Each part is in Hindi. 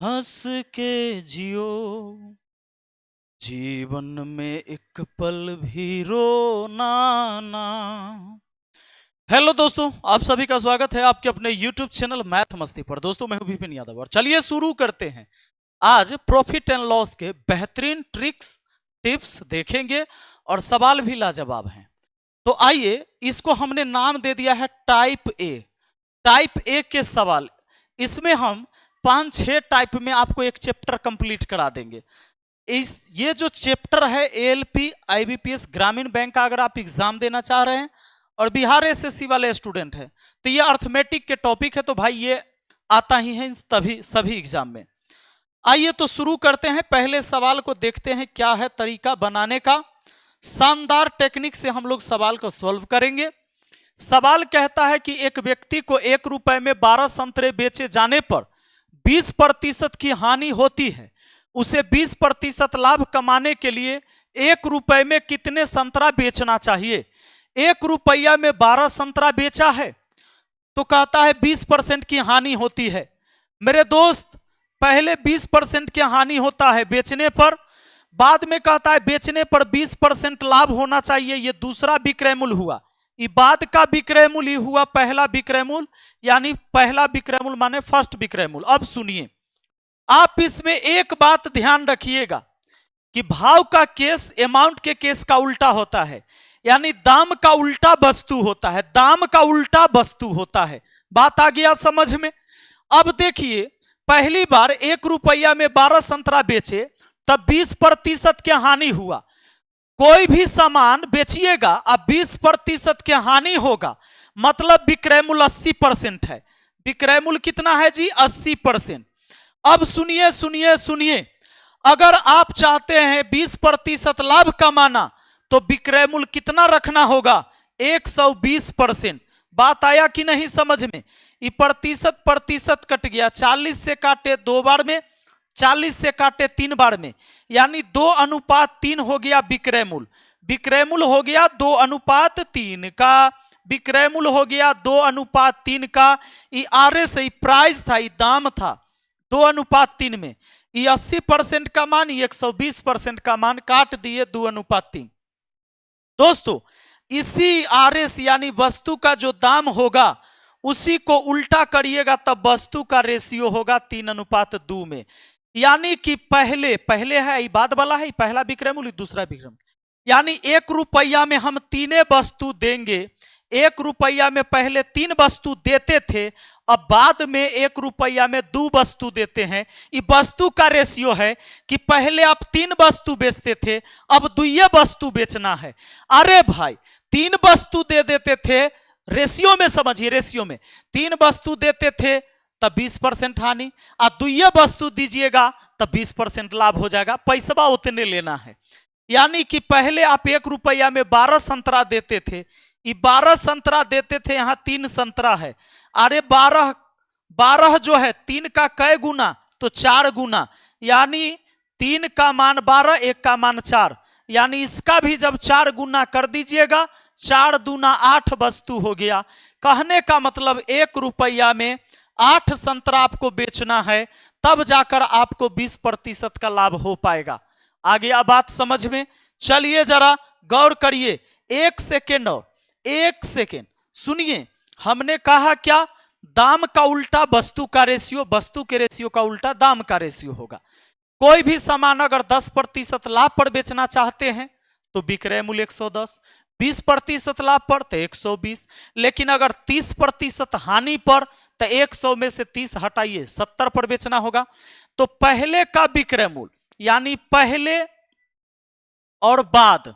हंस के जियो, जीवन में एक पल भी रोना ना। हेलो दोस्तों, आप सभी का स्वागत है आपके अपने YouTube चैनल मैथ मस्ती पर। दोस्तों मैं हूं विपिन यादव और चलिए शुरू करते हैं। आज प्रॉफिट एंड लॉस के बेहतरीन ट्रिक्स टिप्स देखेंगे और सवाल भी लाजवाब हैं। तो आइए, इसको हमने नाम दे दिया है टाइप ए। टाइप ए के सवाल, इसमें हम 5-6 टाइप में आपको एक चैप्टर कंप्लीट करा देंगे। ये जो चैप्टर है एएलपी आईबीपीएस ग्रामीण बैंक का, अगर आप एग्जाम देना चाह रहे हैं और बिहार एसएससी वाले स्टूडेंट हैं तो ये अर्थमेटिक के टॉपिक है, तो भाई ये आता ही है तभी सभी एग्जाम में। आइए तो शुरू करते हैं। पहले सवाल को देखते हैं क्या है तरीका बनाने का। शानदार टेक्निक से हम लोग सवाल को सॉल्व करेंगे। सवाल कहता है कि एक व्यक्ति को 1 रुपए में 12 संतरे बेचे जाने पर 20% की हानि होती है। उसे 20% लाभ कमाने के लिए 1 रुपए में कितने संतरा बेचना चाहिए। 1 रुपया में 12 संतरा बेचा है तो कहता है 20% की हानि होती है। मेरे दोस्त, पहले 20% की हानि होता है बेचने पर, बाद में कहता है बेचने पर 20% लाभ होना चाहिए। ये दूसरा विक्रय मूल्य हुआ। ये बाद का विक्रय मूल्य हुआ पहला विक्रय मूल्य, यानी पहला विक्रय मूल्य माने फर्स्ट विक्रय मूल्य। अब सुनिए, आप इसमें एक बात ध्यान रखिएगा कि भाव का केस अमाउंट के केस का उल्टा होता है, यानी दाम का उल्टा वस्तु होता है। दाम का उल्टा वस्तु होता है। बात आ गया समझ में। अब देखिए, पहली बार 1 रुपया में 12 संतरा बेचे तब 20% की हानि हुआ। कोई भी सामान बेचिएगा अब 20% की हानि होगा, मतलब विक्रय मूल्य 80% है। विक्रय मूल्य कितना है जी? 80%। अब सुनिए सुनिए सुनिए, अगर आप चाहते हैं 20% लाभ कमाना तो विक्रय मूल्य कितना रखना होगा? 120%। बात आया कि नहीं समझ में? ये प्रतिशत कट गया। 40 से काटे 2 बार में, 40 से काटे 3 बार में, यानी 2:3 हो गया विक्रय मूल्य। विक्रय मूल्य हो गया 2:3 का। विक्रय मूल्य हो गया 2:3 का। ये आरएस प्राइस था, ये दाम था 2:3 में। ये 80% का मान, 120% का मान, काट दिए 2:3। दोस्तों, इसी आरएस यानी वस्तु का जो दाम होगा उसी को उल्टा करिएगा तब वस्तु का रेशियो होगा 3:2 में। यानी कि पहले है, ये बाद वाला है, पहला विक्रय मूल्य दूसरा विक्रय मूल्य, यानी 1 रुपया में हम 3 वस्तु देंगे। 1 रुपया में पहले 3 वस्तु देते थे, अब बाद में 1 रुपया में 2 वस्तु देते हैं। ये वस्तु का रेशियो है कि पहले आप 3 वस्तु बेचते थे, अब 2 वस्तु बेचना है। अरे भाई, 3 वस्तु दे देते थे, रेशियो में समझिए, रेशियो में 3 वस्तु देते थे तब 20% हानि, और 2 वस्तु दीजिएगा तब 20% लाभ हो जाएगा। पैसा उतने लेना है। यानी कि पहले आप 1 रुपया में 12 संतरा देते थे, ये 12 संतरा देते थे, यहां 3 संतरा है। अरे 12 जो है 3 का कै गुना? तो 4 गुना, यानी 3 का मान 12, 1 का मान 4, यानी इसका भी जब 4 गुना कर दीजिएगा, 4 दूना 8 वस्तु हो गया। कहने का मतलब 1 रुपया में 8 संतरा आपको बेचना है, तब जाकर आपको 20% का लाभ हो पाएगा। आ गया बात समझ में? चलिए जरा गौर करिए, 1 सेकेंड और 1 सेकेंड सुनिए। हमने कहा क्या? दाम का उल्टा वस्तु का रेशियो, वस्तु के रेशियो का उल्टा दाम का रेशियो होगा। कोई भी सामान अगर 10% लाभ पर बेचना चाहते हैं तो विक्रय मूल्य 110, 20% लाभ पर तो 120, लेकिन अगर 30% हानि पर तो 100 में से 30 हटाइए, 70 पर बेचना होगा। तो पहले का विक्रय मूल्य यानी पहले और बाद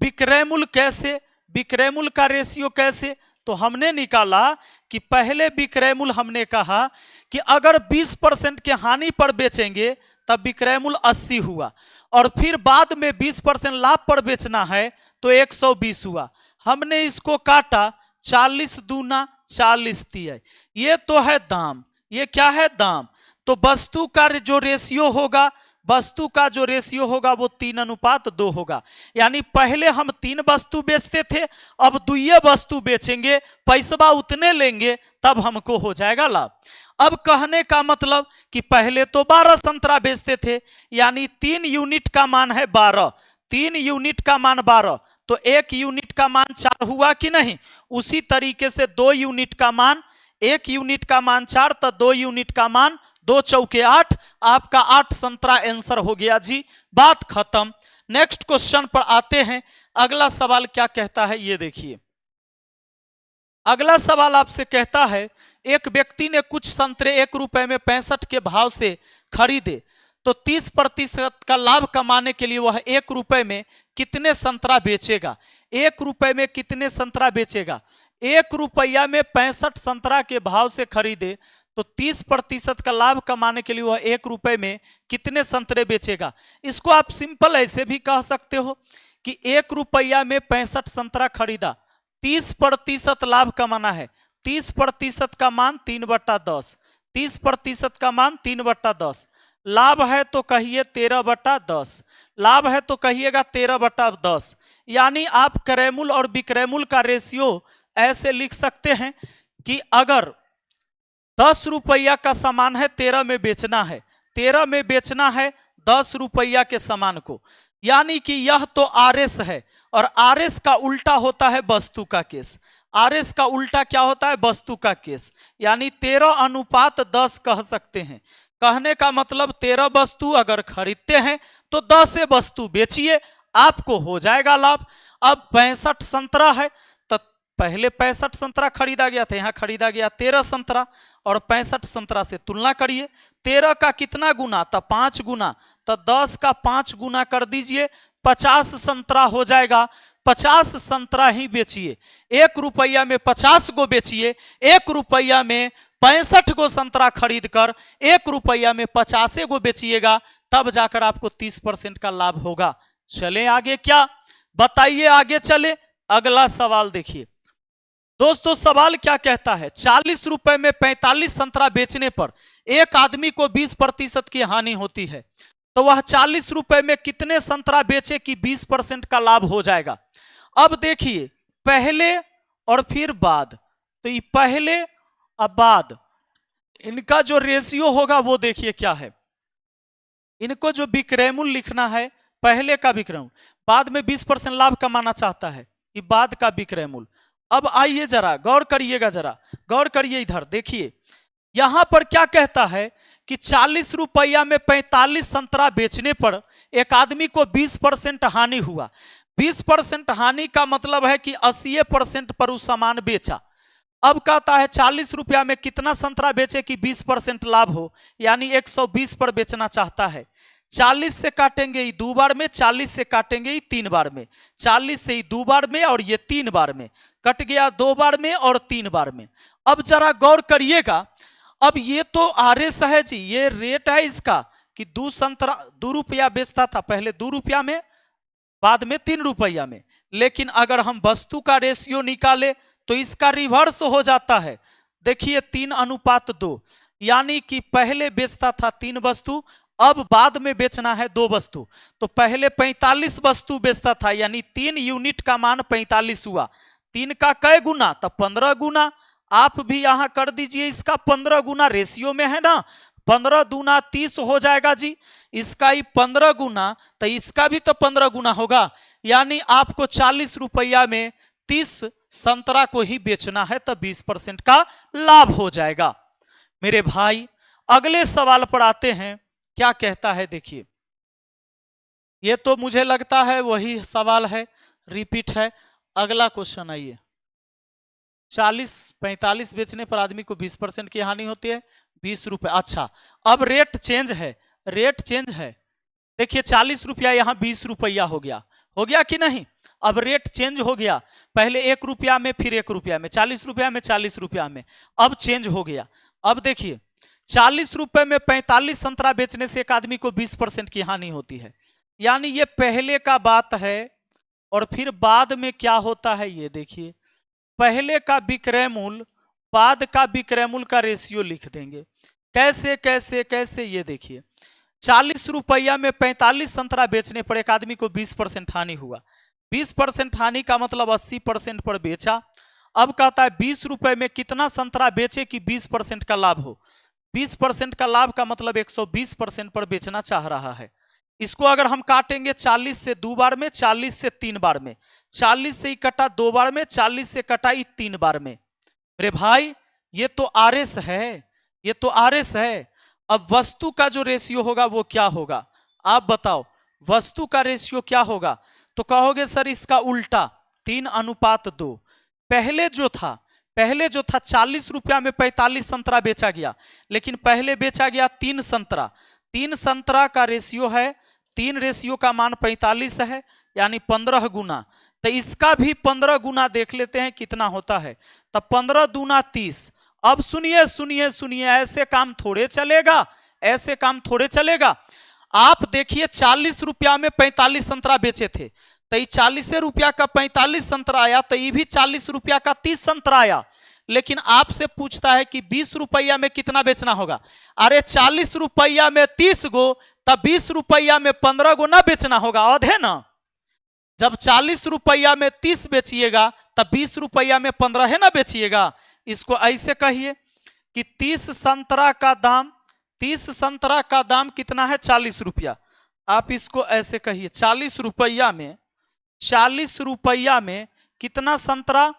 विक्रय मूल्य कैसे? विक्रय मूल्य का रेशियो कैसे? तो हमने निकाला कि पहले विक्रय मूल्य हमने कहा कि अगर 20% के हानि पर बेचेंगे तब विक्रय मूल्य 80 हुआ, और फिर बाद में 20% लाभ पर बेचना है तो 120 हुआ। हमने इसको काटा, 40 दूना 40 तिया, ये तो है दाम। ये क्या है? दाम। तो वस्तु का जो रेशियो होगा वस्तु का जो रेशियो होगा वो 3:2 होगा। यानी पहले हम 3 वस्तु बेचते थे, अब 2 वस्तु बेचेंगे, पैसा उतने लेंगे, तब हमको हो जाएगा लाभ। अब कहने का मतलब कि पहले तो 12 संतरा बेचते थे, यानी 3 यूनिट का मान है 12, 3 यूनिट का मान 12, तो 1 यूनिट का मान 4 हुआ कि नहीं। उसी तरीके से 2 यूनिट का मान, 1 यूनिट का मान 4, तो 2 यूनिट का मान 2 चौके 8, आपका 8 संतरा आंसर हो गया जी, बात खत्म। नेक्स्ट क्वेश्चन पर आते हैं। अगला सवाल क्या कहता है ये देखिए। अगला सवाल आपसे कहता है, एक व्यक्ति ने कुछ संतरे 1 रुपए में 65 के भाव से खरीदे, तो 30% का लाभ कमाने के लिए वह 1 रुपए में कितने संतरा बेचेगा। 1 रुपए में कितने संतरा बेचेगा। 1 रुपया में 65 संतरा के भाव से खरीदे, तो 30% का लाभ कमाने के लिए वह 1 रुपए में कितने संतरे बेचेगा। इसको आप सिंपल ऐसे भी कह सकते हो कि 1 रुपया में 65 संतरा खरीदा, 30% लाभ कमाना है। 30% का मान 3/10, 30% का मान 3/10, लाभ है तो कहिए 13/10, लाभ है तो कहिएगा 13/10। यानी आप क्रयमूल और विक्रयमूल का रेशियो ऐसे लिख सकते हैं कि अगर 10 रुपया का सामान है, 13 में बेचना है, 13 में बेचना है 10 रुपया के सामान को, यानी कि यह तो आरएस है, और आरएस का उल्टा होता है वस्तु का केस। आरएस का उल्टा क्या होता है, वस्तु का केस, यानी 13:10 कह सकते हैं। कहने का मतलब 13 वस्तु अगर खरीदते हैं तो 10 वस्तु बेचिए, आपको हो जाएगा लाभ। अब 65 संतरा है, तो पहले 65 संतरा खरीदा गया था, यहाँ खरीदा गया 13 संतरा, और 65 संतरा से तुलना करिए। 13 का कितना गुना, तो 5 गुना, तो 10 का 5 गुना कर दीजिए, 50 संतरा हो जाएगा। 50 संतरा ही बेचिए, 1 रुपया में 50 गो बेचिए, 1 रुपया में 65 गो संतरा खरीद कर 1 रुपया में 50 गो बेचिएगा, तब जाकर आपको 30% का लाभ होगा। चले आगे, क्या बताइए, आगे चले। अगला सवाल देखिए दोस्तों, सवाल क्या कहता है। 40 रुपए में 45 संतरा बेचने पर एक आदमी को 20% की हानि होती है, तो वह 40 रुपए में कितने संतरा बेचे कि 20% का लाभ हो जाएगा। अब देखिए, पहले और फिर बाद, तो ये पहले अब बाद, इनका जो रेशियो होगा वो देखिए क्या है। इनको जो विक्रयमूल लिखना है, पहले का विक्रयमूल, बाद में 20% लाभ कमाना चाहता है, ये बाद का विक्रयमूल। अब आइए जरा गौर करिएगा, जरा गौर करिए, इधर देखिए, यहां पर क्या कहता है कि 40 रुपया में 45 संतरा बेचने पर एक आदमी को 20% हानि हुआ। 20% हानि का मतलब है कि 80% पर उस सामान बेचा। अब कहता है 40 रुपया में कितना संतरा बेचे कि 20% लाभ हो, यानी 120 पर बेचना चाहता है। 40 से काटेंगे ये 2 बार में, 40 से काटेंगे ये 3 बार में, 40 से ये 2 बार में और ये 3 बार में, कट गया 2 बार में और 3 बार में। अब जरा गौर करिएगा, अब ये तो आरएस है जी, ये रेट है इसका कि 2 रुपया बेचता था, पहले 2 रुपया में, बाद में 3 रुपया में। लेकिन अगर हम वस्तु का रेशियो निकाले तो इसका रिवर्स हो जाता है। देखिए 3:2, यानी कि पहले बेचता था 3 वस्तु, अब बाद में बेचना है 2 वस्तु। तो पहले 45 वस्तु बेचता था, यानी 3 यूनिट का मान 45 हुआ। 3 का कै गुना, तो 15 गुना। आप भी यहां कर दीजिए, इसका 15 गुना रेशियो में है ना, 15 दूना 30 हो जाएगा जी। इसका ही 15 गुना, तो इसका भी तो 15 गुना होगा। यानी आपको 40 रुपया में 30 संतरा को ही बेचना है, तो 20% का लाभ हो जाएगा। मेरे भाई अगले सवाल पर आते हैं, क्या कहता है देखिए। ये तो मुझे लगता है वही सवाल है, रिपीट है। अगला क्वेश्चन आइए। 45 बेचने पर आदमी को 20% की हानि होती है, 20 रुपए। अच्छा, अब रेट चेंज है, रेट चेंज है। देखिए 40 रुपया यहाँ 20 रुपया हो गया कि नहीं। अब रेट चेंज हो गया, पहले 1 रुपया में, फिर 1 रुपया में, 40 रुपया में, 40 रुपया में, अब चेंज हो गया। अब देखिए 40 रुपए में 45 संतरा बेचने से एक आदमी को 20% की हानि होती है, यानी ये पहले का बात है। और फिर बाद में क्या होता है ये देखिए, पहले का विक्रय मूल्य, बाद का विक्रय मूल्य का रेशियो लिख देंगे। कैसे कैसे कैसे, ये देखिए 40 रुपया में 45 संतरा बेचने पर एक आदमी को 20% हानि हुआ। 20% हानि का मतलब 80% पर बेचा। अब कहता है 20 रुपए में कितना संतरा बेचे कि 20% का लाभ हो। 20% का लाभ का मतलब 120% पर बेचना चाह रहा है। इसको अगर हम काटेंगे 40 से 2 बार में, 40 से 3 बार में, 40 से ही कटा 2 बार में, 40 से कटाई 3 बार में। अरे भाई ये तो आरएस है, ये तो आरएस है। अब वस्तु का जो रेशियो होगा वो क्या होगा, आप बताओ वस्तु का रेशियो क्या होगा। तो कहोगे सर इसका उल्टा 3:2। पहले जो था 40 रुपया में 45 संतरा बेचा गया, लेकिन पहले बेचा गया 3 संतरा। 3 संतरा का रेशियो है, 3 रेशियो का मान 45 है, यानी 15 गुना। तो इसका भी 15 गुना देख लेते हैं कितना होता है। तब 15 दूना 30। अब सुनिए सुनिए सुनिए, ऐसे काम थोड़े चलेगा, ऐसे काम थोड़े चलेगा। आप देखिए 40 रुपया में 45 संतरा बेचे थे, तो ये 40 रुपया का 45 संतरा आया, तो ये भी 40 रुपया का 30 संतरा आया। लेकिन आपसे पूछता है कि 20 रुपया में कितना बेचना होगा। अरे 40 रुपया में 30 गो, तब 20 रुपया में 15 गो ना बेचना होगा, औधे ना। जब 40 रुपया में 30 बेचिएगा तब 20 रुपया में 15 है ना बेचिएगा। इसको ऐसे कहिए कि 30 संतरा का दाम कितना है, 40 रुपया। आप इसको ऐसे कहिए 40 रुपया में कितना संतरा,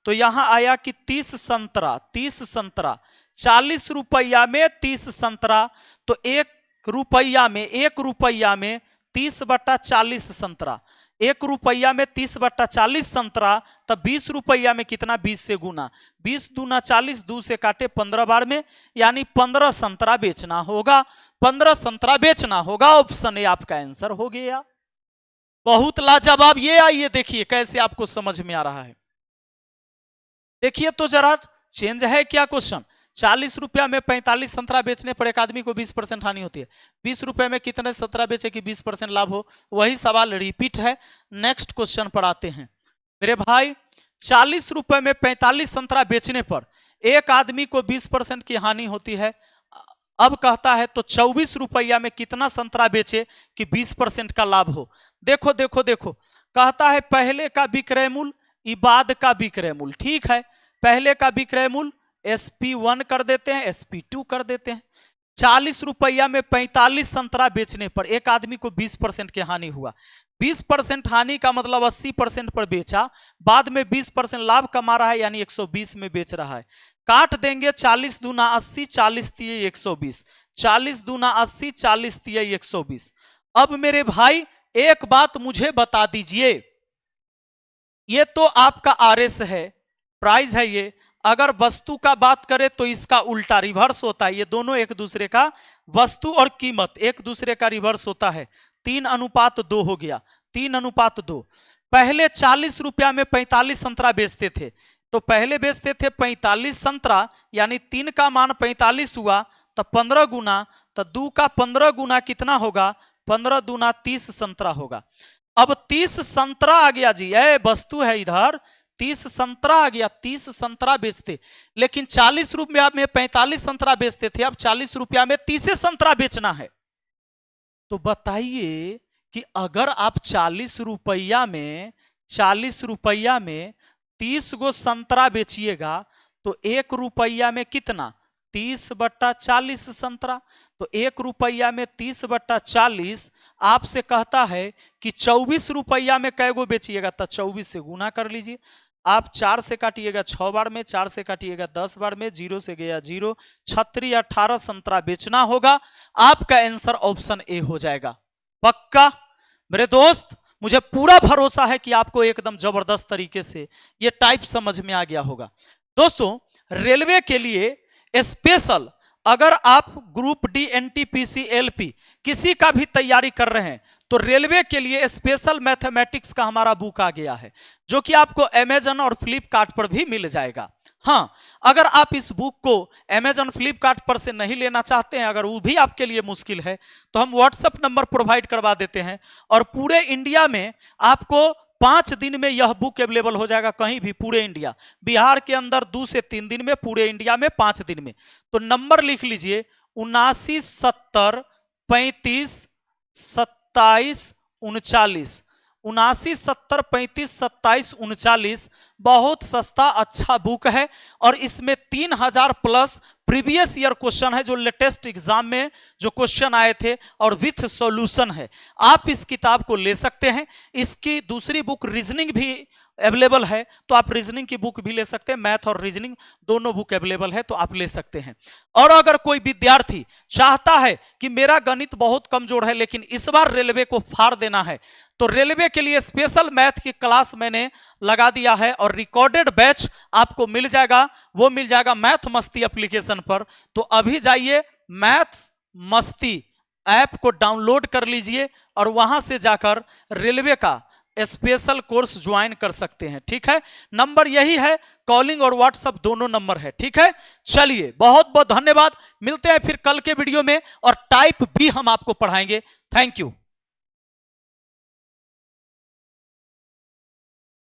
तो यहां आया कि 30 संतरा। 40 रुपया में 30 संतरा, तो 1 रुपया में 30/40 संतरा। 1 रुपया में 30/40 संतरा, तब 20 रुपया में कितना, 20 से गुना। 20 दूना 40, 2 से काटे 15 बार में, यानी 15 संतरा बेचना होगा। 15 संतरा बेचना होगा। ऑप्शन ए आपका आंसर हो गया। बहुत लाजवाब। ये आइए देखिए कैसे आपको समझ में आ रहा है। देखिए तो जरा चेंज है क्या क्वेश्चन। 40 रुपया में 45 संतरा बेचने पर एक आदमी को 20% हानि होती है। 20 रुपए में कितने संतरा बेचे कि 20% लाभ हो। वही सवाल रिपीट है। नेक्स्ट क्वेश्चन पर आते हैं मेरे भाई। 40 रुपए में 45 संतरा बेचने पर एक आदमी को 20% की हानि होती है। अब कहता है तो 24 रुपया में कितना संतरा बेचे कि 20% का लाभ हो। देखो देखो देखो, कहता है पहले का विक्रय मूल्य बाद का विक्रय मूल्य। ठीक है, पहले का विक्रय मूल्य SP1 कर देते हैं, SP2 कर देते हैं। 40 रुपया में 45 संतरा बेचने पर एक आदमी को 20% की हानि हुआ। 20% हानि का मतलब 80% पर बेचा, बाद में 20% लाभ कमा रहा है, यानी 120 में बेच रहा है। काट देंगे 40 दूना 80, 40 तिये 120। 40 दूना 80, 40 तिये 120। अब मेरे भाई एक बात मुझे बता दीजिए, ये तो आपका आरएस है, प्राइस है ये। अगर वस्तु का बात करें तो इसका उल्टा रिवर्स होता है। ये दोनों एक दूसरे का, वस्तु और कीमत एक दूसरे का रिवर्स होता है। 3:2 हो गया, 3:2। पहले 40 रुपया में 45 संतरा बेचते थे, तो पहले बेचते थे 45 संतरा, यानी 3 का मान 45 हुआ, तो 15 गुना, तो 2 का 15 गुना कितना होगा, 15 दूना 30 संतरा होगा। अब 30 संतरा आ गया जी, वस्तु है इधर, 30 संतरा आ गया। 30 संतरा बेचते, लेकिन 40 रुपया में 45 संतरा बेचते थे, अब 40 रुपया में 30 संतरा बेचना है। तो बताइए कि अगर आप 40 रुपया में 30 गो संतरा बेचिएगा तो 1 रुपया में कितना, 30/40 संतरा। तो 1 रुपया में 30/40 आपसे कहता है कि 24 रुपया में कै गो बेचिएगा, तो 24 से गुना कर लीजिए। आप 4 से काटिएगा 6 बार में, 4 से काटिएगा 10 बार में, 0 से गया 0। 36 18 संतरा बेचना होगा। आपका आंसर ऑप्शन ए हो जाएगा। पक्का मेरे दोस्त, मुझे पूरा भरोसा है कि आपको एकदम जबरदस्त तरीके से ये टाइप समझ में आ गया होगा। दोस्तों रेलवे के लिए स्पेशल, अगर आप ग्रुप डी NTPC LP किसी का भी तैयारी कर रहे हैं तो रेलवे के लिए स्पेशल मैथमेटिक्स का हमारा बुक आ गया है, जो कि आपको अमेजन और फ्लिपकार्ट पर भी मिल जाएगा। हाँ, अगर आप इस बुक को अमेजन फ्लिपकार्ट पर से नहीं लेना चाहते हैं, अगर वो भी आपके लिए मुश्किल है, तो हम व्हाट्सएप नंबर प्रोवाइड करवा देते हैं और पूरे इंडिया में आपको 5 दिन में यह बुक अवेलेबल हो जाएगा। कहीं भी पूरे इंडिया, बिहार के अंदर 2 से 3 दिन में, पूरे इंडिया में 5 दिन में। तो नंबर लिख लीजिए 7970 35 27 39, 79 70 35 27 39। बहुत सस्ता अच्छा बुक है और इसमें 3000 प्लस प्रीवियस ईयर क्वेश्चन है जो लेटेस्ट एग्जाम में जो क्वेश्चन आए थे और विथ सॉल्यूशन है। आप इस किताब को ले सकते हैं। इसकी दूसरी बुक रीजनिंग भी अवेलेबल है, तो आप रीजनिंग की बुक भी ले सकते हैं। मैथ और रीजनिंग दोनों बुक अवेलेबल है, तो आप ले सकते हैं। और अगर कोई विद्यार्थी चाहता है कि मेरा गणित बहुत कमजोर है लेकिन इस बार रेलवे को फाड़ देना है, तो रेलवे के लिए स्पेशल मैथ की क्लास मैंने लगा दिया है और रिकॉर्डेड बैच आपको मिल जाएगा। वो मिल जाएगा मैथ मस्ती एप्लीकेशन पर। तो अभी जाइए मैथ मस्ती ऐप को डाउनलोड कर लीजिए और वहां से जाकर रेलवे का स्पेशल कोर्स ज्वाइन कर सकते हैं। ठीक है, नंबर यही है, कॉलिंग और व्हाट्सएप दोनों नंबर है। ठीक है, चलिए बहुत बहुत धन्यवाद। मिलते हैं फिर कल के वीडियो में और टाइप बी हम आपको पढ़ाएंगे। Thank you.